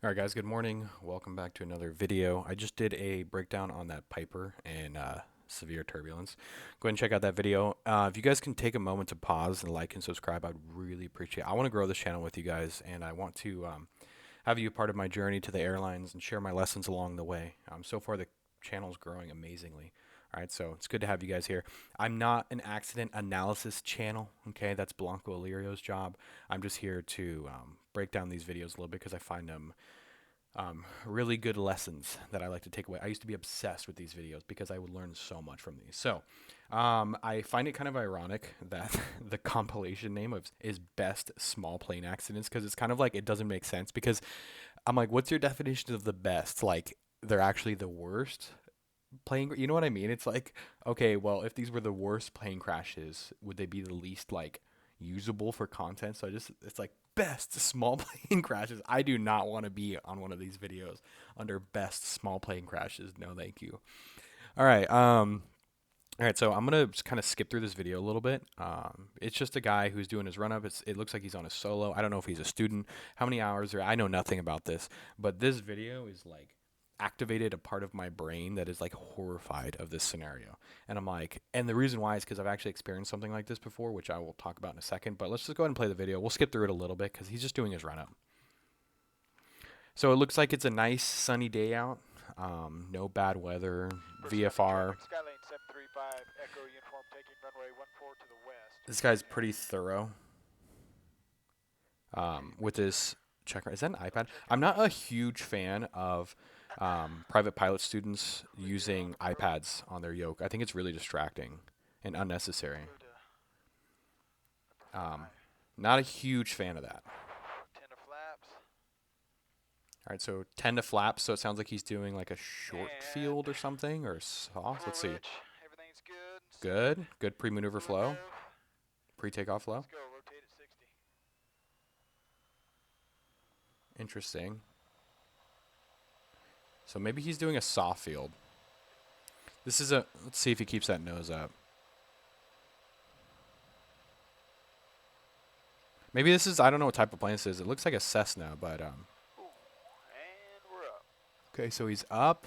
Alright guys, good morning. Welcome back to another video. I just did a breakdown on that Piper and severe turbulence. Go ahead and check out that video. If you guys can take a moment to pause and like and subscribe, I'd really appreciate it. I want to grow this channel with you guys, and I want to have you a part of my journey to the airlines and share my lessons along the way. So far the channel's growing amazingly. All right, so it's good to have you guys here. I'm not an accident analysis channel, okay? That's Blanco Illyrio's job. I'm just here to break down these videos a little bit because I find them really good lessons that I like to take away. I used to be obsessed with these videos because I would learn so much from these. So I find it kind of ironic that the compilation name is Best Small Plane Accidents, because it's kind of like it doesn't make sense, because I'm like, what's your definition of the best? Like, they're actually the worst plane, you know what I mean? It's like, okay, well, if these were the worst plane crashes, would they be the least like usable for content? So it's like best small plane crashes. I do not want to be on one of these videos under best small plane crashes. No, thank you. All right. All right, so I'm gonna just kind of skip through this video a little bit. It's just a guy who's doing his run up. It looks like he's on a solo. I don't know if he's a student, how many hours are. I know nothing about this, but this video is like activated a part of my brain that is like horrified of this scenario. And I'm like, and the reason why is because I've actually experienced something like this before, which I will talk about in a second. But let's just go ahead and play the video. We'll skip through it a little bit because he's just doing his run up. So it looks like it's a nice sunny day out. No bad weather. VFR. This guy's pretty thorough with his checker. Is that an iPad? I'm not a huge fan of private pilot students using iPads on their yoke. I think it's really distracting and unnecessary. Um, Not a huge fan of that. All right, so 10 to flaps, so it sounds like he's doing like a short field or something, or soft. Let's see. Good. Good pre-maneuver flow. Pre-takeoff flow. Interesting. So maybe he's doing a soft field. This is a, let's see if he keeps that nose up. Maybe this is, I don't know what type of plane this is. It looks like a Cessna, but okay, so he's up,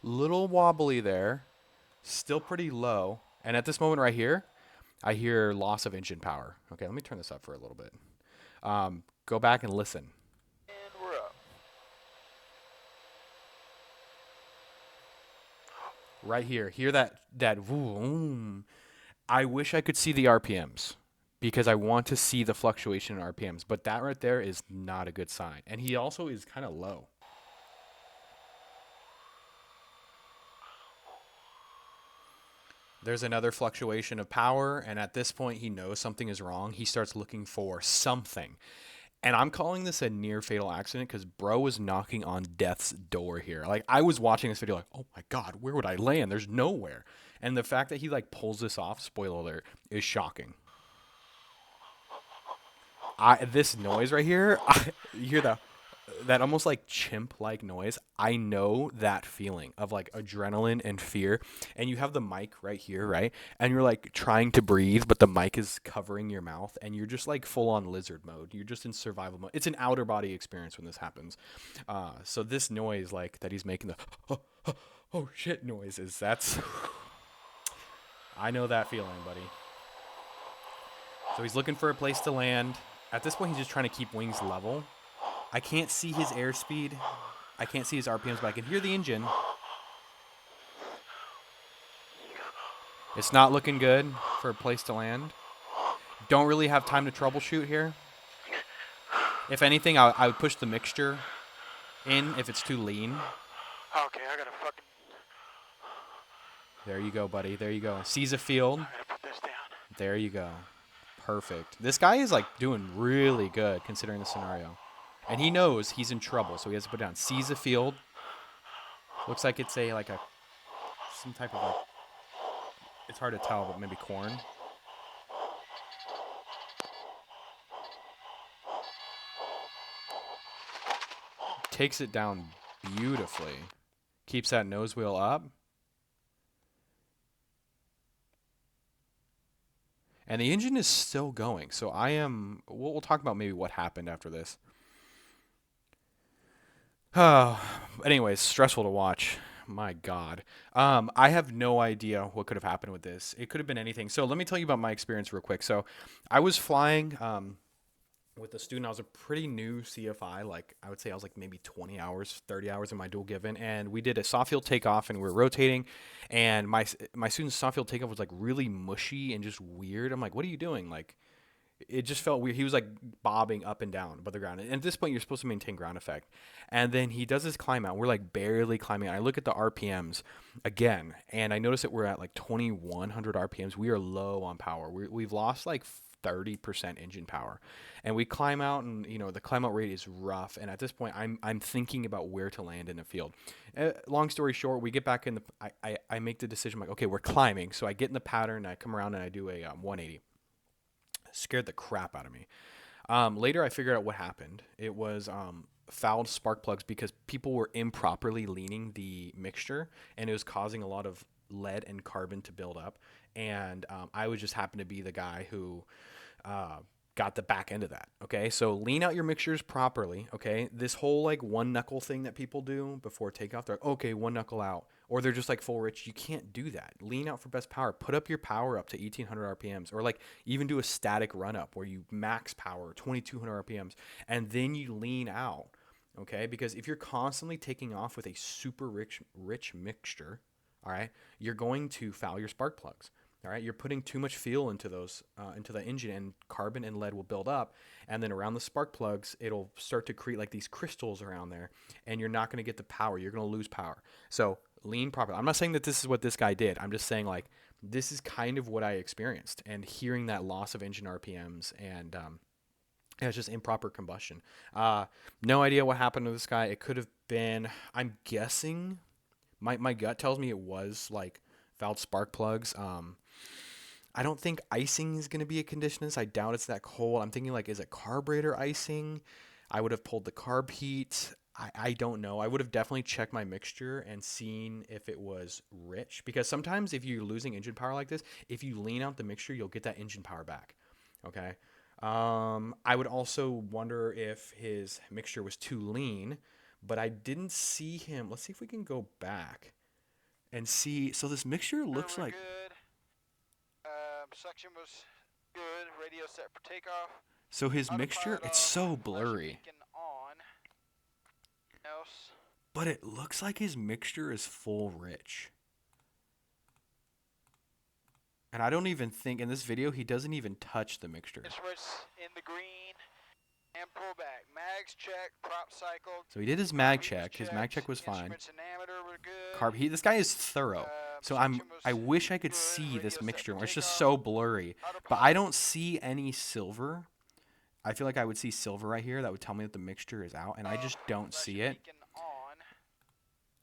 little wobbly there, still pretty low. And at this moment right here, I hear loss of engine power. Okay, let me turn this up for a little bit. Go back and listen. Right here, hear that boom. I wish I could see the RPMs because I want to see the fluctuation in RPMs, but that right there is not a good sign. And he also is kind of low. There's another fluctuation of power, and at this point, he knows something is wrong. He starts looking for something. And I'm calling this a near fatal accident because bro was knocking on death's door here. Like, I was watching this video like, oh my God, where would I land? There's nowhere. And the fact that he like pulls this off, spoiler alert, is shocking. This noise right here, you hear that almost like chimp like noise. I know that feeling of like adrenaline and fear. And you have the mic right here, right? And you're like trying to breathe, but the mic is covering your mouth, and you're just like full on lizard mode. You're just in survival mode. It's an outer body experience when this happens. So this noise, like that he's making the oh shit noises, that's I know that feeling, buddy. So he's looking for a place to land. At this point, he's just trying to keep wings level. I can't see his airspeed. I can't see his RPMs, but I can hear the engine. It's not looking good for a place to land. Don't really have time to troubleshoot here. If anything, I would push the mixture in if it's too lean. Okay, I gotta fucking. There you go, buddy. There you go. Sees a field. I gotta put this down. There you go. Perfect. This guy is like doing really good considering the scenario. And he knows he's in trouble, so he has to put it down. Sees a field. Looks like it's some type of like, it's hard to tell, but maybe corn. Takes it down beautifully. Keeps that nose wheel up. And the engine is still going. So we'll talk about maybe what happened after this. Oh, anyways, stressful to watch. My God. I have no idea what could have happened with this. It could have been anything. So let me tell you about my experience real quick. So I was flying with a student. I was a pretty new CFI. Like I would say I was like maybe 20 hours, 30 hours in my dual given. And we did a soft field takeoff and we were rotating. And my student's soft field takeoff was like really mushy and just weird. I'm like, what are you doing? Like, it just felt weird. He was like bobbing up and down above the ground. And at this point, you're supposed to maintain ground effect. And then he does his climb out. We're like barely climbing out. I look at the RPMs again, and I notice that we're at like 2,100 RPMs. We are low on power. We've lost like 30% engine power. And we climb out, and the climb out rate is rough. And at this point, I'm thinking about where to land in the field. Long story short, we get back in the. I make the decision like, okay, we're climbing. So I get in the pattern. I come around and I do a 180. Scared the crap out of me. Later, I figured out what happened. It was fouled spark plugs because people were improperly leaning the mixture, and it was causing a lot of lead and carbon to build up. And I would just happen to be the guy who uh, got the back end of that. Okay, so lean out your mixtures properly. Okay, this whole like one knuckle thing that people do before takeoff, they're like, okay, one knuckle out, or they're just like full rich. You can't do that. Lean out for best power. Put up your power up to 1,800 RPMs, or like even do a static run up where you max power 2,200 RPMs, and then you lean out. Okay, because if you're constantly taking off with a super rich mixture, all right, you're going to foul your spark plugs. All right, you're putting too much fuel into those into the engine, and carbon and lead will build up, and then around the spark plugs, it'll start to create like these crystals around there, and you're not going to get the power. You're going to lose power. So lean properly. I'm not saying that this is what this guy did. I'm just saying like this is kind of what I experienced, and hearing that loss of engine RPMs and yeah, it's just improper combustion. No idea what happened to this guy. It could have been. I'm guessing. My gut tells me it was like valve spark plugs. I don't think icing is going to be a condition of this. I doubt it's that cold. I'm thinking like, is it carburetor icing? I would have pulled the carb heat. I don't know. I would have definitely checked my mixture and seen if it was rich, because sometimes if you're losing engine power like this, if you lean out the mixture, you'll get that engine power back. Okay. I would also wonder if his mixture was too lean, but I didn't see him. Let's see if we can go back and see. So this mixture looks We're like. good. Suction was good. Radio set for takeoff. So his mixture, Autopilot it's off. so Flashing blurry, beacon on. Else. but it looks like his mixture is full rich. And I don't even think in this video he doesn't even touch the mixture. It's what's in the green. And pull back. Mags check. Prop cycle. So he did his mag check. His mag check was fine. Instruments and ammeter were good. Carb heat. This guy is thorough. So Suction was I wish I could good. see this Radio set mixture. for It's just takeoff. so blurry. But I Autopilot. don't see any silver. I feel like I would see silver right here. That would tell me that the mixture is out, and I just don't see it. Beacon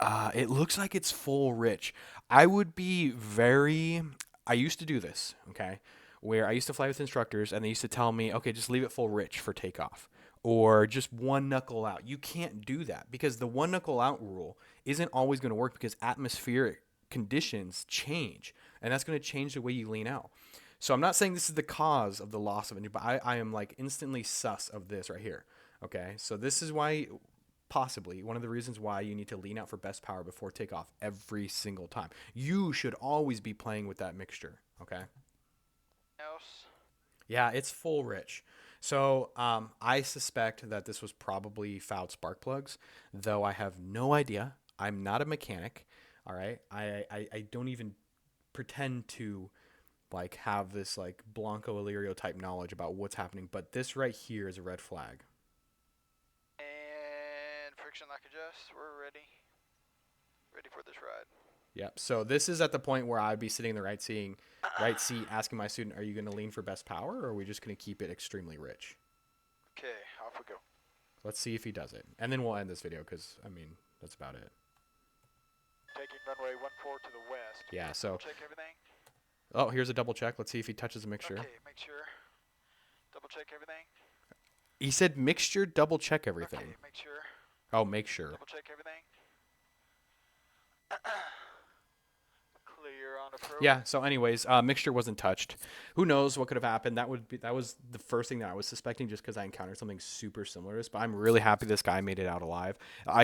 on. It looks like it's full rich. I would be very. I used to do this, okay, where I used to fly with instructors, and they used to tell me, okay, just leave it full rich for takeoff, or just one knuckle out. You can't do that because the one knuckle out rule isn't always going to work, because atmospheric conditions change, and that's going to change the way you lean out. So I'm not saying this is the cause of the loss of engine, but I am like instantly sus of this right here. Okay, so this is why, possibly one of the reasons why you need to lean out for best power before takeoff every single time. You should always be playing with that mixture. Okay. Else. Yeah, it's full rich. So I suspect that this was probably fouled spark plugs, though I have no idea. I'm not a mechanic. All right. I don't even pretend to like have this like Blanco Illyrio type knowledge about what's happening, but this right here is a red flag. And friction lock adjust. We're ready. Ready for this ride. Yep. So this is at the point where I'd be sitting in the right seat, asking my student, "Are you going to lean for best power, or are we just going to keep it extremely rich?" Okay, off we go. Let's see if he does it, and then we'll end this video because I mean that's about it. Taking runway 14 to the west. Yeah. So Check everything. oh, here's a double check. Let's see if he touches the mixture. Okay, make sure. Double check everything. He said mixture, double check everything. Okay, make sure. Oh, make sure. Double check everything. Clear. you're on approach. Yeah. So, anyways, mixture wasn't touched. Who knows what could have happened? That was the first thing that I was suspecting, just because I encountered something super similar to this. But I'm really happy this guy made it out alive.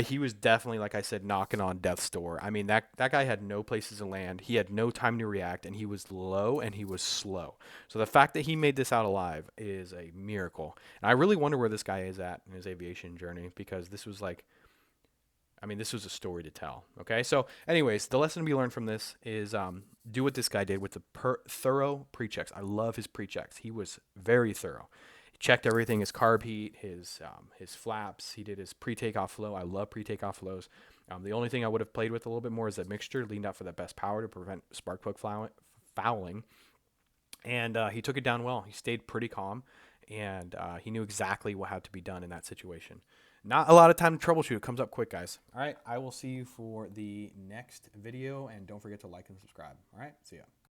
He was definitely, like I said, knocking on death's door. I mean, that guy had no places to land. He had no time to react, and he was low and he was slow. So the fact that he made this out alive is a miracle. And I really wonder where this guy is at in his aviation journey, because this was like, I mean, this was a story to tell. Okay, so anyways, the lesson to be learned from this is do what this guy did with the thorough pre-checks. I love his pre-checks. He was very thorough. He checked everything: his carb heat, his flaps. He did his pre-takeoff flow. I love pre-takeoff flows. The only thing I would have played with a little bit more is that mixture, leaned out for that best power to prevent spark plug fouling. And he took it down well. He stayed pretty calm, and he knew exactly what had to be done in that situation. Not a lot of time to troubleshoot. It comes up quick, guys. All right, I will see you for the next video, and don't forget to like and subscribe. All right, see ya.